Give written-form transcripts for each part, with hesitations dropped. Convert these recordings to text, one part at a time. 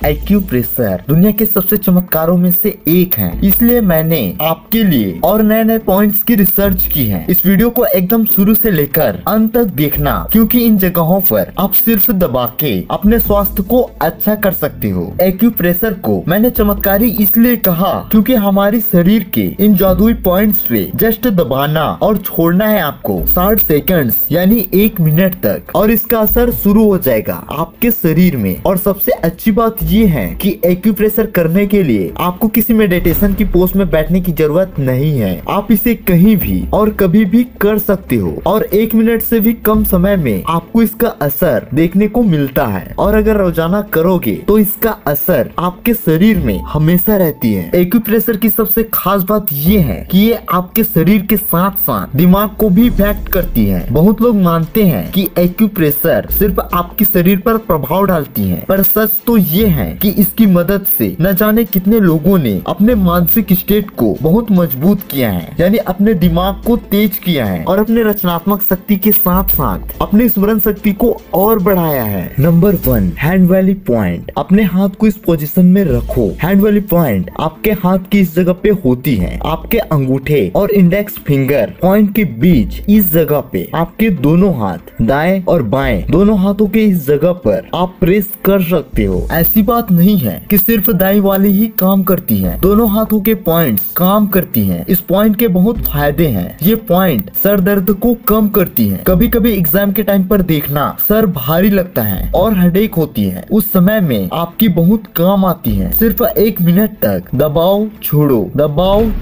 Acupressure दुनिया के सबसे चमत्कारों में से एक है, इसलिए मैंने आपके लिए और नए नए पॉइंट्स की रिसर्च की है। इस वीडियो को एकदम शुरू से लेकर अंत तक देखना, क्योंकि इन जगहों पर आप सिर्फ दबा के अपने स्वास्थ्य को अच्छा कर सकते हो। एक्यूप्रेशर को मैंने चमत्कारी इसलिए कहा क्योंकि हमारे शरीर के इन जादुई पॉइंट्स पे जस्ट दबाना और छोड़ना है आपको 60 सेकंड्स यानी 1 मिनट तक, और इसका असर शुरू हो जाएगा आपके शरीर में। और सबसे अच्छी बात ये है कि एक्यूप्रेशर करने के लिए आपको किसी मेडिटेशन की पोस्ट में बैठने की जरूरत नहीं है। आप इसे कहीं भी और कभी भी कर सकते हो और 1 मिनट से भी कम समय में आपको इसका असर देखने को मिलता है। और अगर रोजाना करोगे तो इसका असर आपके शरीर में हमेशा रहती है। एक्यूप्रेशर की सबसे खास बात ये है कि ये आपके शरीर के साथ साथ दिमाग को भी इफेक्ट करती है। बहुत लोग मानते हैं कि एक्यूप्रेशर सिर्फ आपके शरीर पर प्रभाव डालती है, पर सच तो ये है कि इसकी मदद से न जाने कितने लोगों ने अपने मानसिक स्टेट को बहुत मजबूत किया है, यानी अपने दिमाग को तेज किया है और अपने रचनात्मक शक्ति के साथ साथ अपनी स्मरण शक्ति को और बढ़ाया है। Number 1, hand valley point. अपने हाथ को इस पोजीशन में रखो। हैंड वैली पॉइंट आपके हाथ की इस जगह पे होती है। आपके अंगूठे और इंडेक्स फिंगर पॉइंट के बीच इस जगह पे आपके दोनों हाथ दाएं और बाएं दोनों हाथों के इस जगह पर आप प्रेस कर सकते हो। ऐसी बात नहीं है कि सिर्फ दाईं वाली ही काम करती है, दोनों हाथों के पॉइंट्स काम करती हैं। इस पॉइंट के बहुत फायदे हैं। ये पॉइंट सर दर्द को कम करती है। कभी कभी एग्जाम के टाइम पर देखना सर भारी लगता है और हेडेक होती है, उस समय में आपकी बहुत काम आती है। सिर्फ 1 मिनट तक दबाओ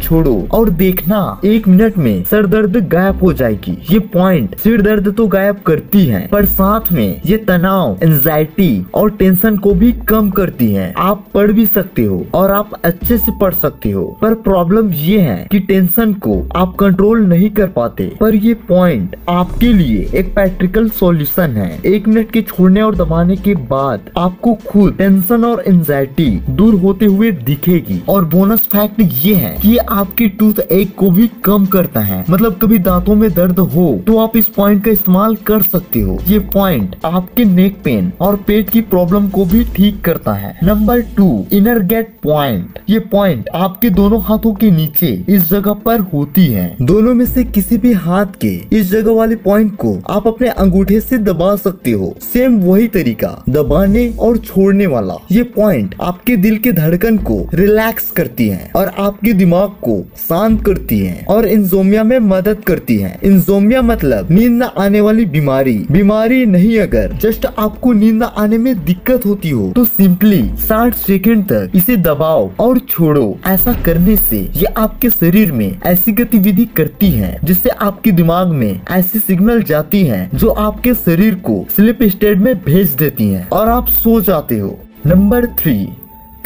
छोड़ो और देखना 1 मिनट में सर दर्द गायब हो जाएगी। ये पॉइंट सिर दर्द तो गायब करती है, पर साथ में ये तनाव, एंजाइटी और टेंशन को भी कम करती है। आप पढ़ भी सकते हो और आप अच्छे से पढ़ सकते हो, पर प्रॉब्लम ये है कि टेंशन को आप कंट्रोल नहीं कर पाते। पर ये पॉइंट आपके लिए एक प्रैक्टिकल सॉल्यूशन है। 1 मिनट के छोड़ने और दबाने के बाद आपको खुद टेंशन और एंजाइटी दूर होते हुए दिखेगी। और बोनस फैक्ट ये है कि आपकी टूथ एक को भी कम करता है। मतलब कभी दांतों में दर्द हो तो आप इस पॉइंट का इस्तेमाल कर सकते हो। ये पॉइंट आपके नेक पेन और पेट की प्रॉब्लम को भी ठीक करता है। Number 2, inner gate point. ये पॉइंट आपके दोनों हाथों के नीचे इस जगह पर होती है। दोनों में से किसी भी हाथ के इस जगह वाले पॉइंट को आप अपने अंगूठे से दबा सकते हो। सेम वही तरीका, दबाने और छोड़ने वाला। ये पॉइंट आपके दिल के धड़कन को रिलैक्स करती है और आपके दिमाग को शांत करती है और इंसोम्निया में मदद करती है। इंसोम्निया मतलब नींद न आने वाली बीमारी नहीं। अगर जस्ट आपको नींद न आने में दिक्कत होती हो तो सिंपली 60 सेकंड तक इसे दबाओ और छोड़ो। ऐसा करने से ये आपके शरीर में ऐसी गतिविधि करती है जिससे आपके दिमाग में ऐसी सिग्नल जाती है जो आपके शरीर को स्लीप स्टेट में भेज देती है और आप सो जाते हो। Number 3,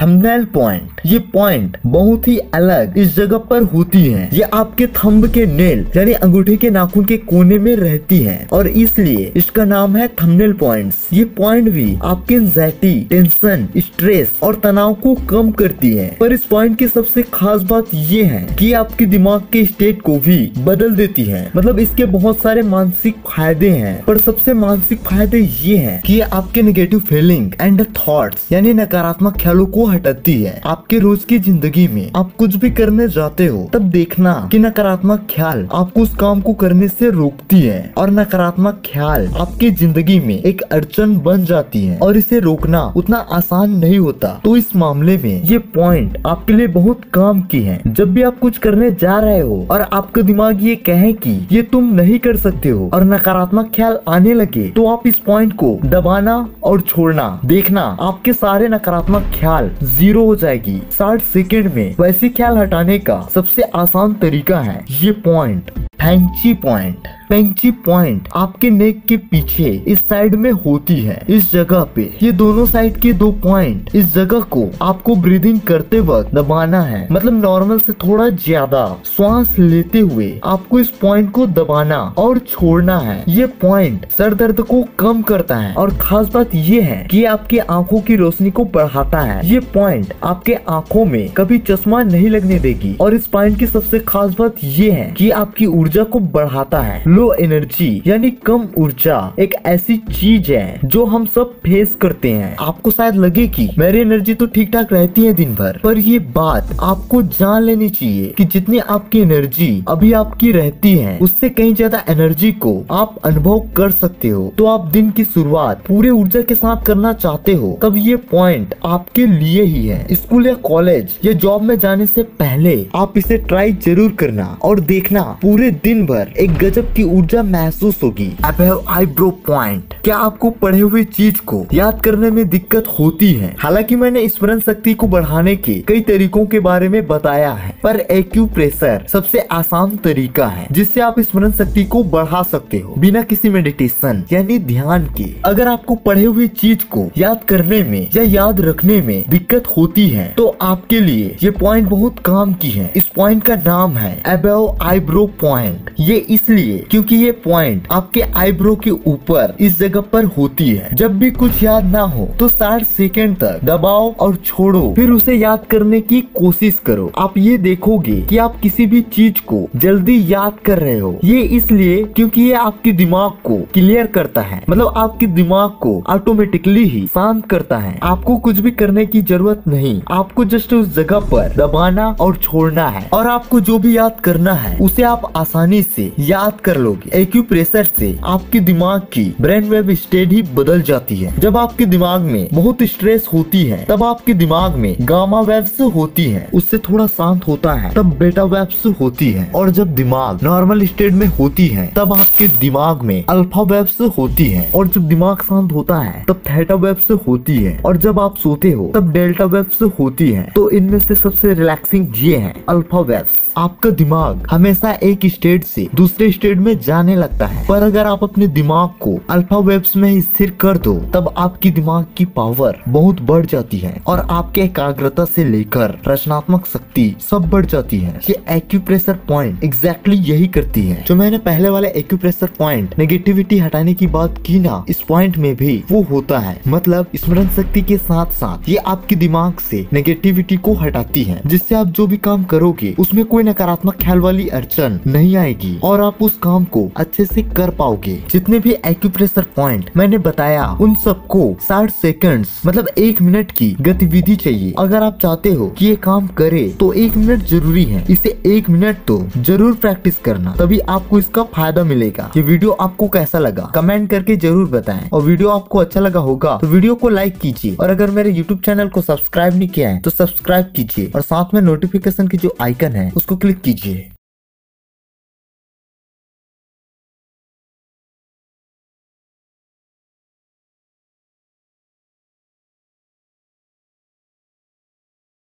thumbnail point. ये पॉइंट बहुत ही अलग इस जगह पर होती है। ये आपके थंब के नेल यानी अंगूठे के नाखून के कोने में रहती है और इसलिए इसका नाम है थंबनेल पॉइंट्स। ये पॉइंट भी आपके एंजाइटी, टेंशन, स्ट्रेस और तनाव को कम करती है। पर इस पॉइंट की सबसे खास बात ये है कि आपके दिमाग के स्टेट को भी बदल देती है। मतलब इसके बहुत सारे मानसिक फायदे हैं, पर सबसे मानसिक फायदे ये है कि आपके नेगेटिव फीलिंग एंड थॉट्स यानी नकारात्मक ख्यालों को हटाती है। आपके रोज की जिंदगी में आप कुछ भी करने जाते हो तब देखना कि नकारात्मक ख्याल आपको उस काम को करने से रोकती है और नकारात्मक ख्याल आपकी जिंदगी में एक अड़चन बन जाती है और इसे रोकना उतना आसान नहीं होता। तो इस मामले में ये पॉइंट आपके लिए बहुत काम की है। जब भी आप कुछ करने जा रहे हो और आपका दिमाग ये कहे कि ये तुम नहीं कर सकते हो और नकारात्मक ख्याल आने लगे तो आप इस पॉइंट को दबाना और छोड़ना। देखना आपके सारे नकारात्मक ख्याल 0 हो जाएगी 60 सेकंड में। वैसे ख्याल हटाने का सबसे आसान तरीका है ये पॉइंट, फैंची पॉइंट। पेंची पॉइंट आपके नेक के पीछे इस साइड में होती है, इस जगह पे। ये दोनों साइड के 2 पॉइंट, इस जगह को आपको ब्रीदिंग करते वक्त दबाना है। मतलब नॉर्मल से थोड़ा ज्यादा श्वास लेते हुए आपको इस पॉइंट को दबाना और छोड़ना है। ये पॉइंट सर दर्द को कम करता है और खास बात ये है कि आपकी आंखों की रोशनी को बढ़ाता है। ये पॉइंट आपके आंखों में कभी चश्मा नहीं लगने देगी और इस पॉइंट की सबसे खास बात ये है कि आपकी ऊर्जा को बढ़ाता है। लो एनर्जी यानी कम ऊर्जा एक ऐसी चीज है जो हम सब फेस करते हैं। आपको शायद लगे कि मेरी एनर्जी तो ठीक ठाक रहती है दिन भर, पर ये बात आपको जान लेनी चाहिए कि जितनी आपकी एनर्जी अभी आपकी रहती है उससे कहीं ज्यादा एनर्जी को आप अनुभव कर सकते हो। तो आप दिन की शुरुआत पूरे ऊर्जा के साथ करना चाहते हो, तब ये पॉइंट आपके लिए ही है। स्कूल या कॉलेज या जॉब में जाने से पहले आप इसे ट्राई जरूर करना और देखना पूरे दिन भर एक गजब की ऊर्जा महसूस होगी। Above eyebrow point. क्या आपको पढ़े हुए चीज को याद करने में दिक्कत होती है? हालांकि मैंने स्मरण शक्ति को बढ़ाने के कई तरीकों के बारे में बताया है, पर एक्यूप्रेशर सबसे आसान तरीका है जिससे आप स्मरण शक्ति को बढ़ा सकते हो बिना किसी मेडिटेशन यानी ध्यान के। अगर आपको पढ़े हुए चीज को याद करने में या याद रखने में दिक्कत होती है तो आपके लिए ये पॉइंट बहुत काम की है। इस पॉइंट का नाम है अबव आईब्रो पॉइंट। ये इसलिए क्योंकि ये पॉइंट आपके आईब्रो के ऊपर इस जगह पर होती है। जब भी कुछ याद ना हो तो 60 सेकेंड तक दबाओ और छोड़ो, फिर उसे याद करने की कोशिश करो। आप ये देखोगे कि आप किसी भी चीज को जल्दी याद कर रहे हो। ये इसलिए क्योंकि ये आपके दिमाग को क्लियर करता है, मतलब आपके दिमाग को ऑटोमेटिकली ही शांत करता है। आपको कुछ भी करने की जरूरत नहीं, आपको जस्ट उस जगह पर दबाना और छोड़ना है और आपको जो भी याद करना है उसे आप आसानी से याद कर लोगे। एक्यूप्रेशर से आपके दिमाग की ब्रेन वेव स्टेट ही बदल जाती है। जब आपके दिमाग में बहुत स्ट्रेस होती है तब आपके दिमाग में गामा वेव्स होती है, उससे थोड़ा शांत होता है तब बेटा वेव्स होती है, और जब दिमाग नॉर्मल स्टेट में होती है तब आपके दिमाग में अल्फा वेव्स होती है, और जब दिमाग शांत होता है तब थीटा वेव्स होती है, और जब आप सोते हो तब डेल्टा वेव्स होती है। तो इनमें से सबसे रिलैक्सिंग ये है अल्फा वेव्स। आपका दिमाग हमेशा एक स्टेट से दूसरे स्टेट में जाने लगता है, पर अगर आप अपने दिमाग को अल्फा वेव्स में स्थिर कर दो तब आपकी दिमाग की पावर बहुत बढ़ जाती है और आपके एकाग्रता से लेकर रचनात्मक शक्ति सब बढ़ जाती है। ये एक्यूप्रेशर पॉइंट एग्जैक्टली यही करती है। जो मैंने पहले वाले एक्यूप्रेशर पॉइंट नेगेटिविटी हटाने की बात की ना, इस पॉइंट में भी वो होता है। मतलब स्मरण शक्ति के साथ साथ ये आपके दिमाग से नेगेटिविटी को हटाती है, जिससे आप जो भी काम करोगे उसमें कोई नकारात्मक ख्याल वाली अड़चन नहीं आएगी और आप उस काम को अच्छे से कर पाओगे। जितने भी एक्यूप्रेशर पॉइंट मैंने बताया उन सबको 60 सेकंड्स मतलब 1 मिनट की गतिविधि चाहिए। अगर आप चाहते हो कि ये काम करे तो 1 मिनट जरूरी है। इसे 1 मिनट तो जरूर प्रैक्टिस करना, तभी आपको इसका फायदा मिलेगा। ये वीडियो आपको कैसा लगा कमेंट करके जरूर बताएं, और वीडियो आपको अच्छा लगा होगा तो वीडियो को लाइक कीजिए, और अगर मेरे यूट्यूब चैनल को सब्सक्राइब नहीं किया है तो सब्सक्राइब कीजिए, और साथ में नोटिफिकेशन की जो आइकन है उसको क्लिक कीजिए।